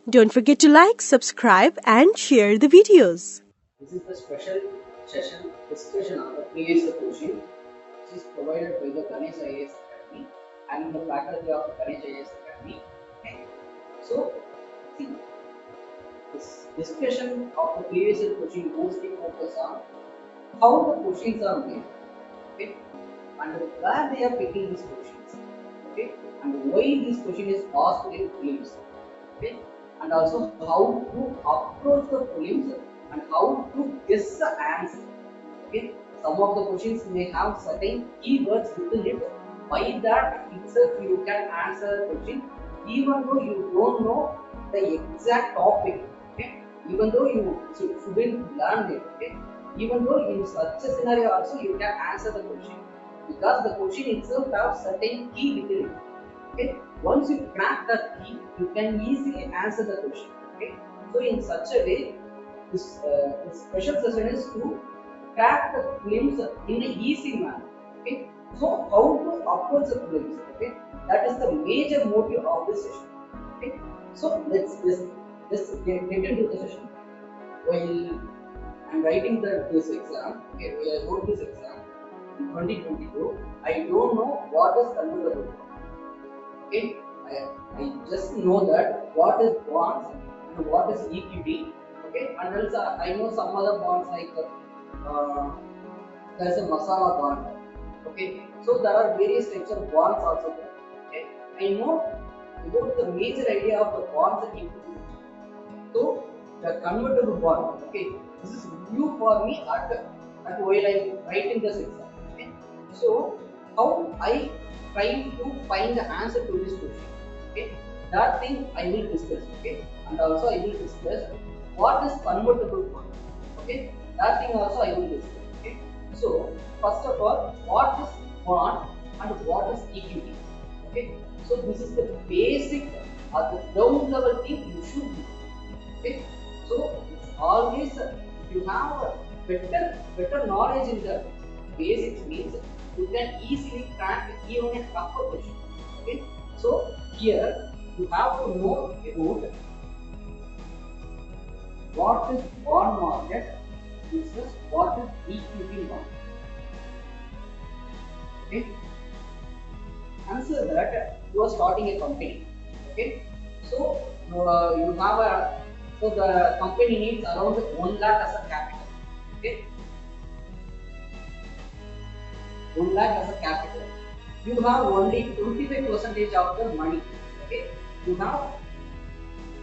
Don't forget to like, subscribe and share the videos. This is the special session discussion on the previous year question, which is provided by the Ganesh IAS Academy and the faculty of Ganesh IAS Academy. Okay. So, see, this discussion of the previous year question mostly focus on how the questions are made, okay, and where they are picking these questions, okay, and why this question is asked in prelims, okay, and also how to approach the prelims and how to guess the answer. Okay, some of the questions may have certain keywords within it. By that itself, you can answer the question, even though you don't know the exact topic. Okay, even though you shouldn't learn it. Okay, even though in such a scenario also you can answer the question because the question itself has certain key within it. Okay, once you crack that key, you can easily answer the question. Okay, so in such a way, this special session is to crack the prelims in an easy manner. Okay, so how to approach the prelims? Okay, that is the major motive of this session. Okay, so let's get into the session. While I'm writing this exam, okay, I wrote this exam in 2022. I don't know what is convertible bond. Okay, I just know that what is bonds and what is equity. Okay, and also I know some other bonds like there's a masala bond. Okay, so there are various types of bonds also there. Okay, I know about the major idea of the bonds and equity. So the convertible bond. Okay, this is new for me at while I'm writing this exam. Okay, so how I trying to find the answer to this question. Okay, that thing I will discuss. Okay, and also I will discuss what is convertible bond. Okay, that thing also I will discuss. Okay, so first of all, what is bond and what is equity? Okay, so this is the basic or the ground level thing you should do. Okay, so it's always if you have a better knowledge in the basics means you can easily crack even a tougher question. Okay, so here you have to know about what is bond market versus what is equity market. Okay, answer that you are starting a company. Okay, so you have a so the company needs around 1 lakh as a capital. Okay, 1 lakh as a capital. You have only 25% of the money. Okay, you have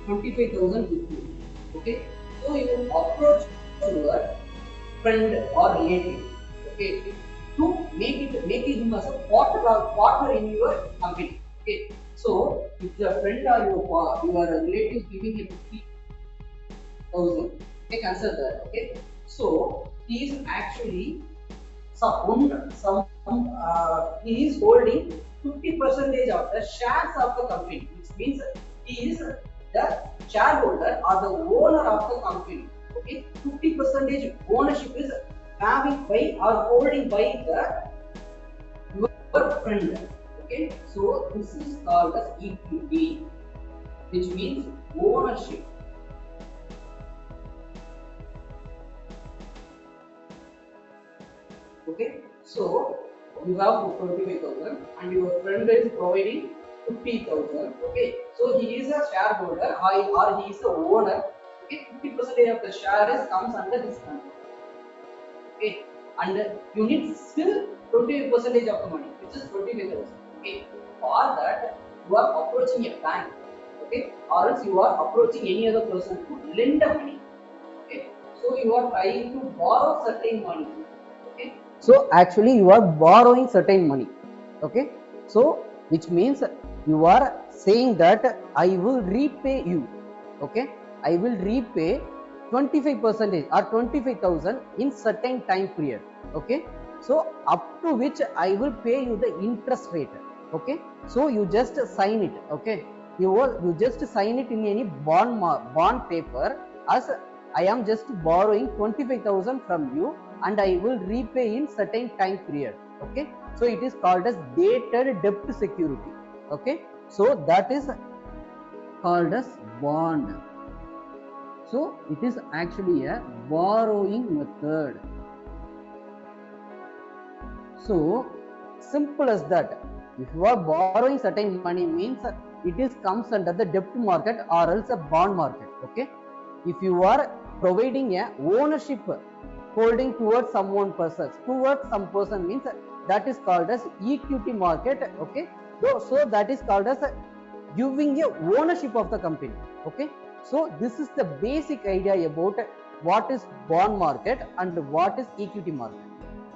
25,000 with you. Okay, so you approach your friend or relative. Okay, to make him as a partner in your company. Okay, so if the friend or your relative giving you 50,000, okay, consider that. Okay, so he is actually he is holding 50% of the shares of the company, which means he is the shareholder or the owner of the company. Okay, 50% ownership is having by or holding by the your friend. Okay, so this is called as equity, which means ownership. Okay, so you have 25,000 and your friend is providing 50,000. Okay, so he is a shareholder or he is the owner. Okay, 50% of the shares comes under his control. Okay, and you need still 25% of the money, which is 25,000. Okay, for that you are approaching a bank. Okay, or else you are approaching any other person to lend the money. Okay, so you are trying to borrow certain money. Okay, so actually you are borrowing certain money. Okay, so which means you are saying that I will repay you. Okay, I will repay 25% or 25,000 in certain time period. Okay, so up to which I will pay you the interest rate. Okay, so you just sign it. Okay, you just sign it in any bond paper as I am just borrowing 25,000 from you and I will repay in certain time period. Okay, so it is called as dated debt security. Okay, so that is called as bond. So it is actually a borrowing method. So simple as that. If you are borrowing certain money means it is comes under the debt market or else a bond market. Okay. If you are providing a ownership holding towards some person means that is called as equity market. Okay. So that is called as giving a ownership of the company. Okay. So this is the basic idea about what is bond market and what is equity market.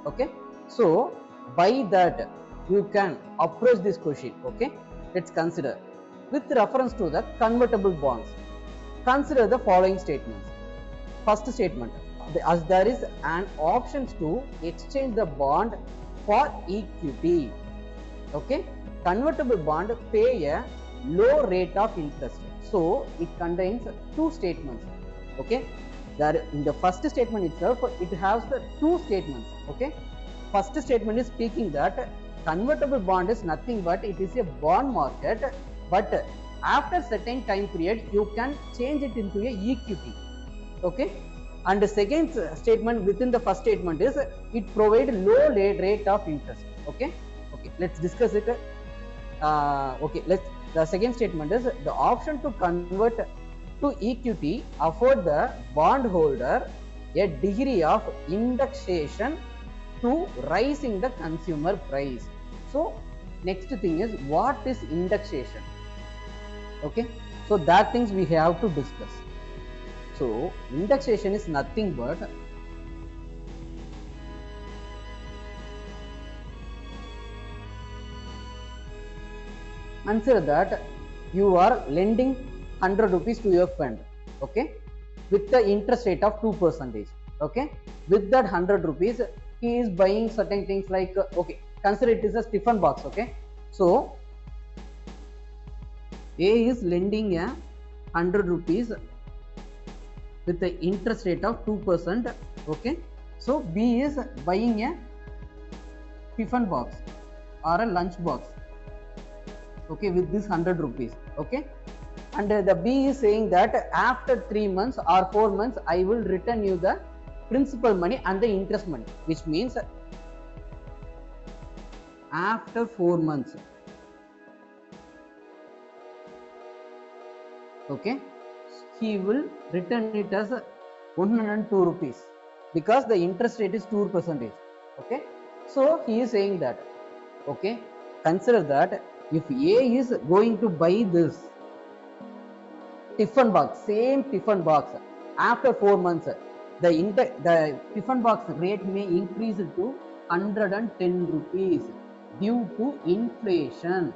Okay. So by that you can approach this question. Okay. Let's consider with reference to the convertible bonds. Consider the following statements. First statement, as there is an option to exchange the bond for equity. Okay. Convertible bond pay a low rate of interest. So it contains two statements. Okay. There in the first statement itself, it has the two statements. Okay. First statement is speaking that convertible bond is nothing but it is a bond market, but after certain time period you can change it into a equity. Okay. And the second statement within the first statement is it provides low rate of interest. Okay. Okay. Let's discuss it. The second statement is the option to convert to equity afford the bondholder a degree of indexation to rising the consumer price. So next thing is what is indexation. Okay, so that things we have to discuss. So indexation is nothing but consider that you are lending 100 rupees to your friend. Okay, with the interest rate of 2%. Okay, with that 100 rupees he is buying certain things like okay, consider it is a Stephen box. Okay, so A is lending a 100 rupees with the interest rate of 2%. Okay, so B is buying a Stephen box or a lunch box. Okay, with this 100 rupees. Okay, and the B is saying that after 3 months or 4 months I will return you the principal money and the interest money, which means after 4 months. Okay, he will return it as 102 rupees because the interest rate is 2%. Okay, so he is saying that okay, consider that if A is going to buy this Tiffin box, same Tiffin box, after 4 months the Tiffin box rate may increase to 110 rupees due to inflation.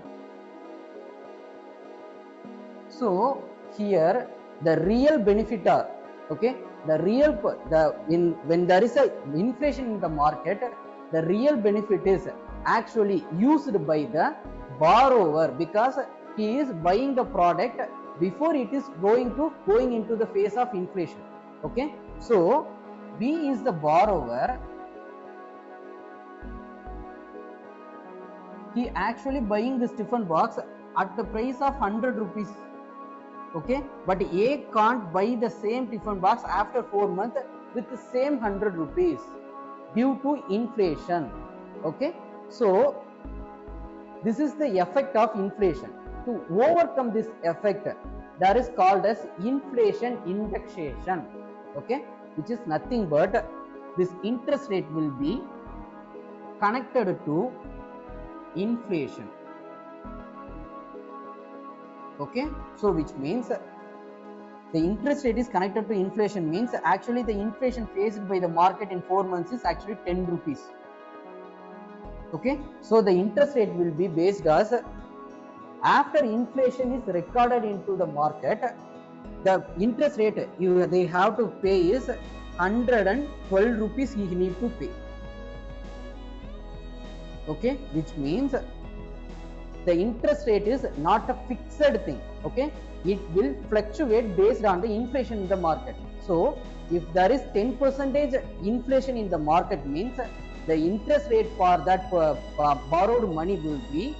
So here the real benefitor, okay, when there is a inflation in the market, the real benefit is actually used by the borrower because he is buying the product before it is going into the phase of inflation. Okay, so B is the borrower. He actually buying this Tiffin box at the price of 100 rupees. Okay, but A can't buy the same Tiffin box after 4 months with the same 100 rupees due to inflation. Okay, so this is the effect of inflation. To overcome this effect, that is called as inflation indexation. Okay, which is nothing but this interest rate will be connected to inflation. Okay, so which means the interest rate is connected to inflation means actually the inflation faced by the market in 4 months is actually 10 rupees. Okay, so the interest rate will be based as after inflation is recorded into the market, the interest rate they have to pay is 112 rupees he need to pay. Okay, which means the interest rate is not a fixed thing. Okay, it will fluctuate based on the inflation in the market. So if there is 10% inflation in the market means the interest rate for that borrowed money will be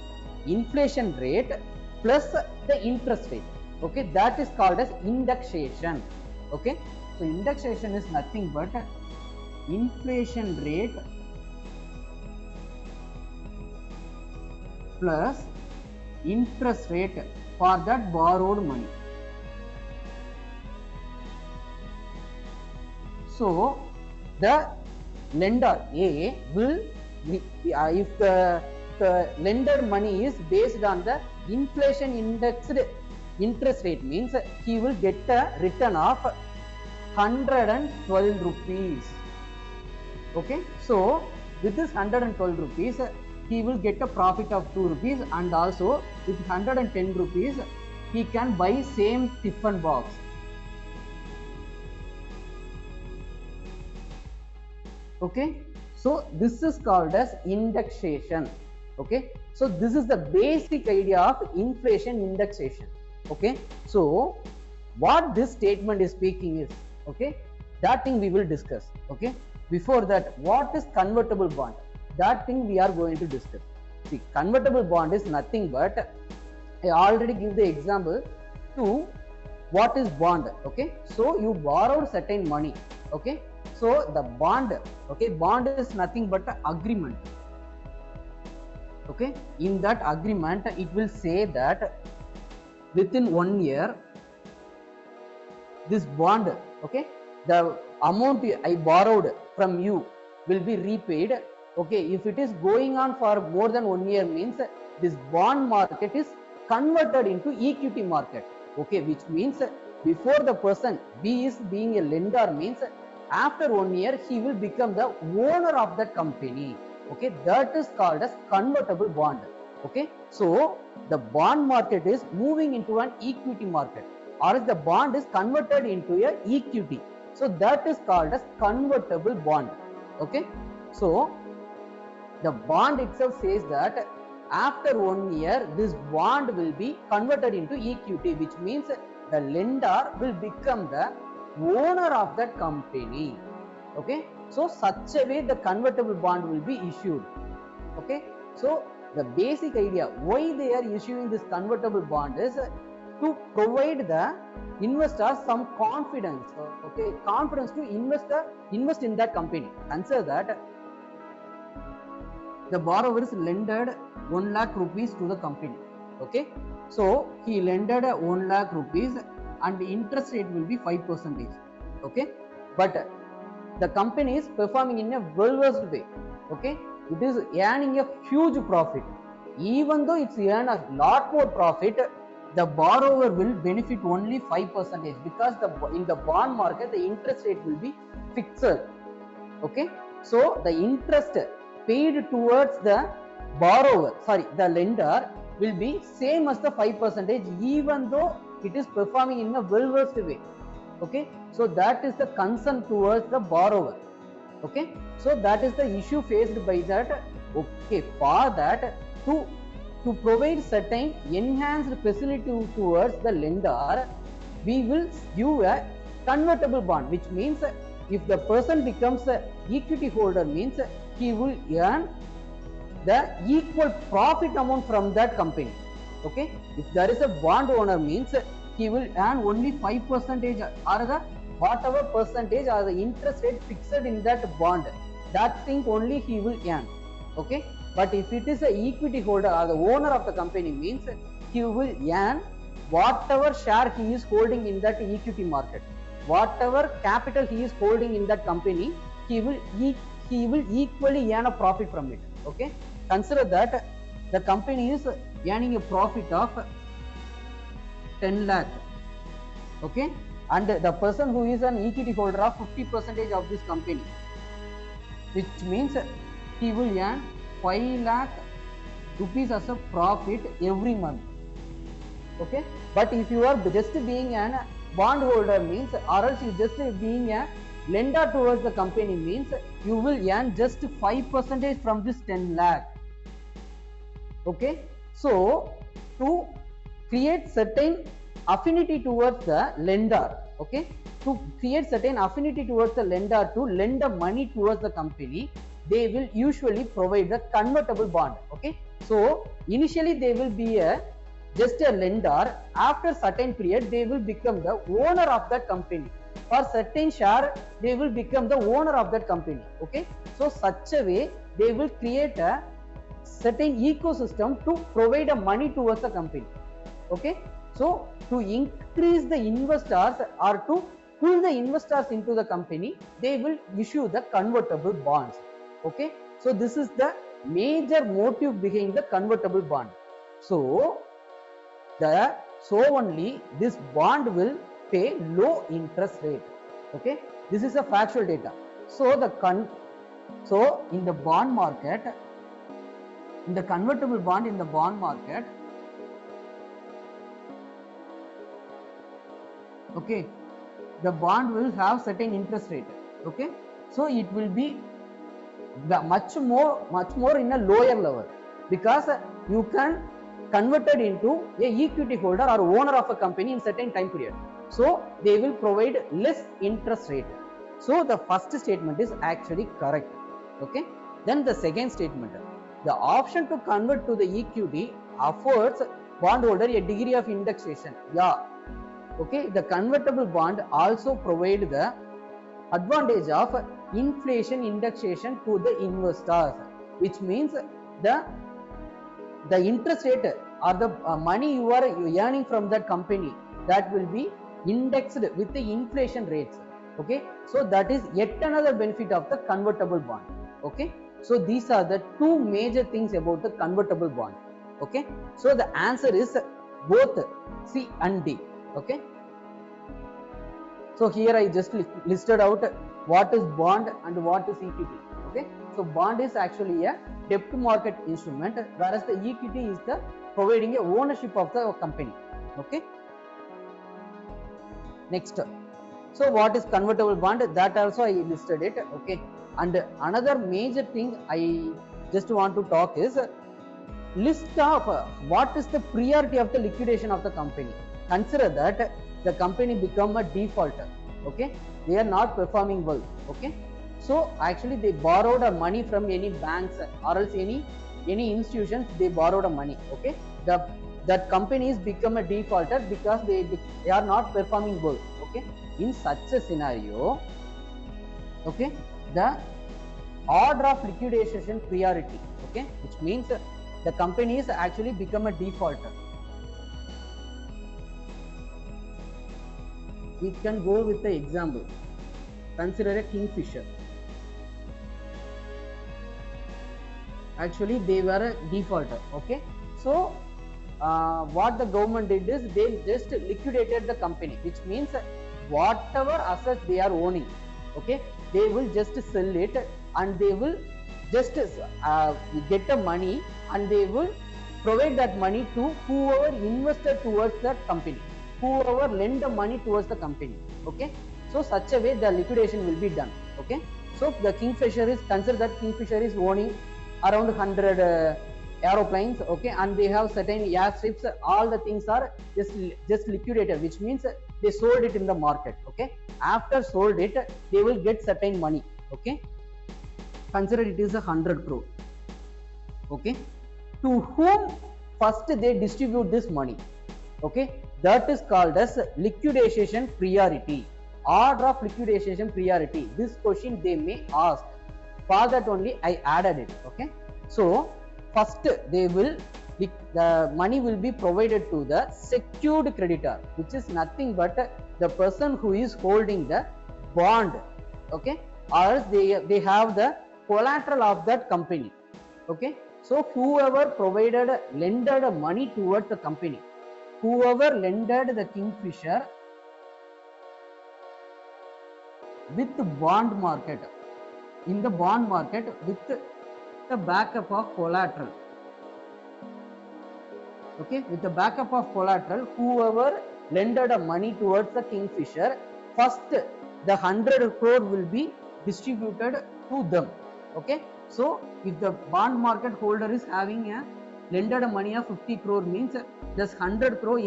inflation rate plus the interest rate. Okay, that is called as indexation. Okay, so indexation is nothing but inflation rate plus interest rate for that borrowed money. So the lender A will, if the lender money is based on the inflation indexed interest rate, means he will get a return of 112 rupees. Okay, so with this 112 rupees, he will get a profit of 2 rupees, and also with 110 rupees, he can buy same tiffin box. Okay, so this is called as indexation. Okay, so this is the basic idea of inflation indexation. Okay, so what this statement is speaking is, okay, that thing we will discuss. Okay, before that, what is convertible bond? That thing we are going to discuss. See, convertible bond is nothing but, I already give the example to what is bond. Okay, so you borrowed certain money. Okay, so the bond, okay, bond is nothing but an agreement. Okay, in that agreement, it will say that within 1 year, this bond, okay, the amount I borrowed from you will be repaid. Okay, if it is going on for more than 1 year, means this bond market is converted into equity market. Okay, which means before the person B is being a lender, means after 1 year he will become the owner of that company. Okay, that is called as convertible bond. Okay, so the bond market is moving into an equity market, or the bond is converted into a equity. So that is called as convertible bond. Okay, so the bond itself says that after 1 year, this bond will be converted into equity, which means the lender will become the owner of that company. Okay, so such a way the convertible bond will be issued. Okay, so the basic idea why they are issuing this convertible bond is to provide the investors some confidence. Okay, confidence to invest in that company. Consider that the borrowers lended 1 lakh rupees to the company. Okay, so he lended 1 lakh rupees and the interest rate will be 5%. Okay, but the company is performing in a well-versed way. Okay, it is earning a huge profit. Even though it's earn a lot more profit, the borrower will benefit only 5%, because in the bond market the interest rate will be fixed. Okay, so the interest paid towards the borrower, sorry, the lender, will be same as the 5%, even though it is performing in a well-versed way. Okay, so that is the concern towards the borrower. Okay, so that is the issue faced by that. Okay, for that, to provide certain enhanced facility towards the lender, we will give a convertible bond, which means if the person becomes a equity holder, means he will earn the equal profit amount from that company. Okay, if there is a bond owner, means he will earn only 5%, or the whatever percentage or the interest rate fixed in that bond, that thing only he will earn. Okay, but if it is a equity holder or the owner of the company, means he will earn whatever share he is holding in that equity market, whatever capital he is holding in that company, he will equally earn a profit from it. Okay, consider that the company is earning a profit of 10 lakh. Okay, and the person who is an equity holder of 50% of this company, which means he will earn 5 lakh rupees as a profit every month. Okay, but if you are just being a bond holder, means, or else you just being a lender towards the company, means you will earn just 5% from this 10 lakh. Okay, so to create certain affinity towards the lender, okay, to create certain affinity towards the lender to lend the money towards the company, they will usually provide the convertible bond. Okay, so initially there will be a just a lender. After certain period, they will become the owner of that company. For certain share, they will become the owner of that company. Okay, so such a way they will create a certain ecosystem to provide a money towards the company. Okay, so to increase the investors or to pull the investors into the company, they will issue the convertible bonds. Okay, so this is the major motive behind the convertible bond. So only this bond will pay low interest rate. Okay, this is a factual data. So in the bond market, in the convertible bond in the bond market, okay, the bond will have certain interest rate. Okay, so it will be much more in a lower level, because you can convert it into a equity holder or owner of a company in certain time period. So they will provide less interest rate. So the first statement is actually correct. Okay, then the second statement, the option to convert to the equity affords bondholder a degree of indexation. Yeah, okay, the convertible bond also provide the advantage of inflation indexation to the investors, which means the interest rate or the money you are earning from that company, that will be indexed with the inflation rates. Okay, so that is yet another benefit of the convertible bond. Okay, so these are the two major things about the convertible bond. Okay, so the answer is both C and D. Okay, so here I just listed out what is bond and what is equity. Okay, so bond is actually a debt market instrument, whereas the equity is the providing a ownership of the company. Okay, next, so what is convertible bond? That also I listed it. Okay, and another major thing I just want to talk is list of what is the priority of the liquidation of the company. Consider that the company become a defaulter. Okay, they are not performing well. Okay, so actually they borrowed a money from any banks or else any institutions, they borrowed a money. Okay, that company is become a defaulter because they are not performing well. Okay, in such a scenario, okay, the order of liquidation priority, okay, which means the company is actually become a defaulter. We can go with the example. Consider a Kingfisher. Actually they were a defaulter. Okay, so what the government did is they just liquidated the company, which means whatever assets they are owning, okay, they will just sell it and they will just get the money and they will provide that money to whoever invested towards that company, whoever lend the money towards the company. Okay, so such a way the liquidation will be done. Okay, so the Kingfisher is, consider that Kingfisher is owning around 100 aeroplanes. Okay, and they have certain airstrips, all the things are just liquidated, which means they sold it in the market. Okay, after sold it they will get certain money. Okay, consider it is 100 crore. Okay, to whom first they distribute this money? Okay, that is called as liquidation priority, order of liquidation priority. This question they may ask, for that only I added it. Okay, so first they will, the money will be provided to the secured creditor, which is nothing but the person who is holding the bond. Okay, or else they have the collateral of that company. Okay, so whoever provided lended money towards the company, whoever lended the Kingfisher with the bond market, in the bond market with the backup of collateral. Okay, with the backup of collateral, whoever lended a money towards the Kingfisher, first the 100 crore will be distributed to them. Okay, so if the bond market holder is having a lended money of 50 crore, means this 100 crore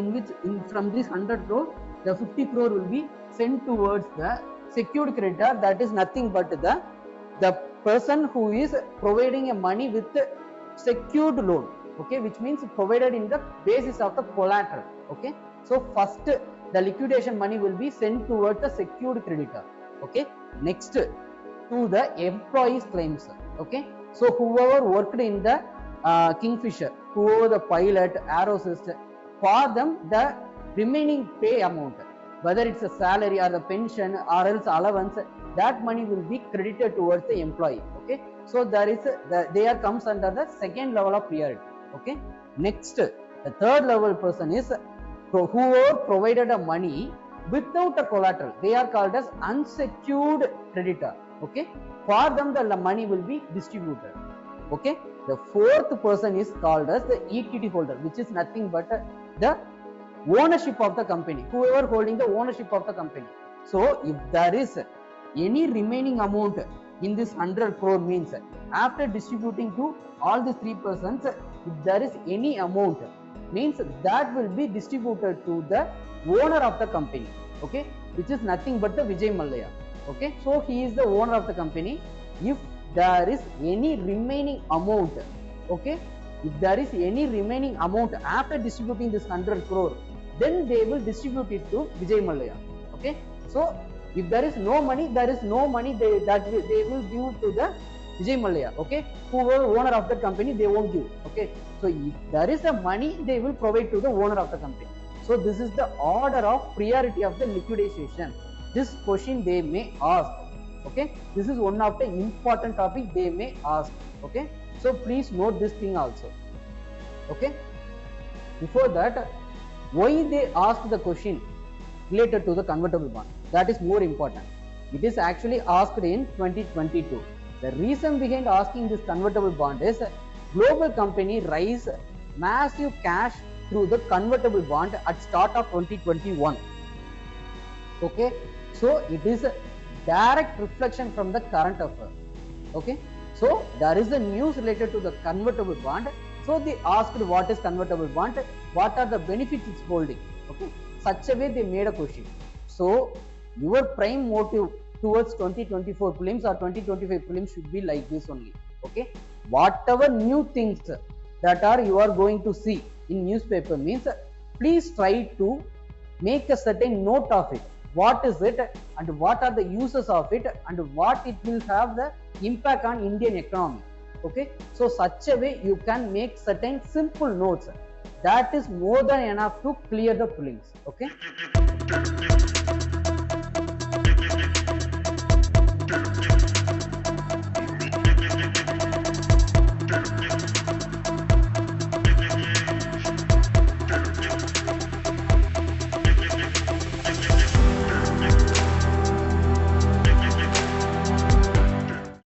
from this 100 crore, the 50 crore will be sent towards the secured creditor, that is nothing but the person who is providing a money with secured loan. okay, which means provided in the basis of the collateral. Okay, so first the liquidation money will be sent towards the secured creditor. Okay, next to the employees claims. Okay, so whoever worked in the Kingfisher, whoever the pilot, aerosist, for them the remaining pay amount, whether it's a salary or the pension or else allowance, that money will be credited towards the employee. Okay, so there comes under the second level of priority. Okay, next the third level person is whoever provided a money without a collateral, they are called as unsecured creditor. Okay, for them the money will be distributed. Okay, the fourth person is called as the equity holder, which is nothing but the ownership of the company, whoever holding the ownership of the company. So if there is any remaining amount in this 100 crore, means after distributing to all these three persons, if there is any amount, means that will be distributed to the owner of the company. Okay, which is nothing but the Vijay Mallya. Okay, so he is the owner of the company. If there is any remaining amount, okay, if there is any remaining amount after distributing this 100 crore, then they will distribute it to Vijay Mallya. Okay, so if there is no money, they will give to the Vijay Mallya. Okay, whoever owner of the company, they won't give. Okay, so if there is a money, they will provide to the owner of the company. So this is the order of priority of the liquidation. This question they may ask. Okay, this is one of the important topic they may ask. Okay, so please note this thing also. Okay, before that, why they asked the question related to the convertible bond, that is more important. It is actually asked in 2022. The reason behind asking this convertible bond is global company raise massive cash through the convertible bond at start of 2021. Okay, so it is a direct reflection from the current affair. Okay, so there is a news related to the convertible bond. So they asked what is convertible bond, what are the benefits it's holding. Okay, such a way they made a question. So your prime motive towards 2024 prelims or 2025 prelims should be like this only. Okay, whatever new things that you are going to see in newspaper, means please try to make a certain note of it. What is it and what are the uses of it and what it will have the impact on Indian economy. Okay, so such a way you can make certain simple notes. That is more than enough to clear the prelims. Okay.